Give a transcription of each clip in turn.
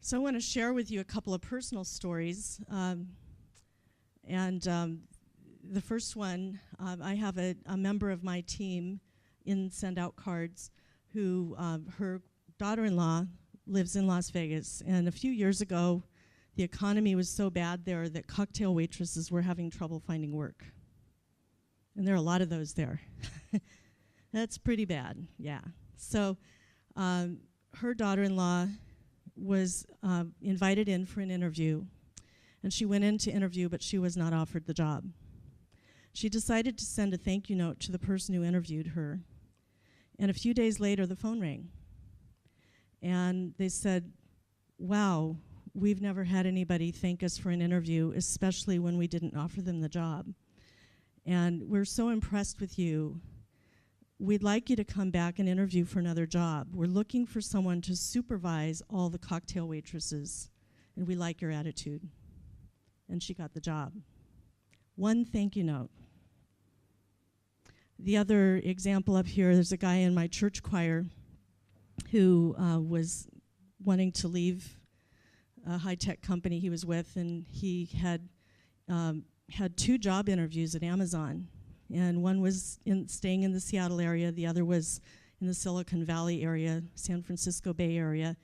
So I want to share with you a couple of personal stories. The first one, I have a member of my team in Send Out Cards who her daughter-in-law lives in Las Vegas. And a few years ago, the economy was so bad there that cocktail waitresses were having trouble finding work. And there are a lot of those there. That's pretty bad, yeah. So her daughter-in-law was invited in for an interview, and she went in to interview, but she was not offered the job. She decided to send a thank you note to the person who interviewed her, and a few days later the phone rang. And they said, wow, we've never had anybody thank us for an interview, especially when we didn't offer them the job. And we're so impressed with you. We'd like you to come back and interview for another job. We're looking for someone to supervise all the cocktail waitresses, and we like your attitude. And she got the job. One thank you note. The other example up here, there's a guy in my church choir who was wanting to leave a high-tech company he was with, and he had had 2 job interviews at Amazon. And one was staying in the Seattle area, the other was in the Silicon Valley area, San Francisco Bay Area.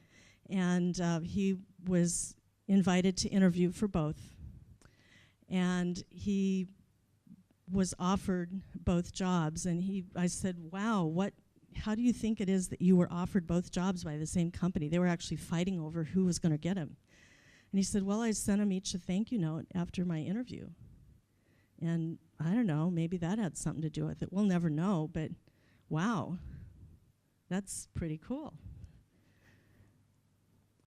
And he was invited to interview for both. And he was offered both jobs. And I said, wow, how do you think it is that you were offered both jobs by the same company? They were actually fighting over who was going to get him. And he said, well, I sent them each a thank you note after my interview. And I don't know, maybe that had something to do with it. We'll never know, but wow, that's pretty cool.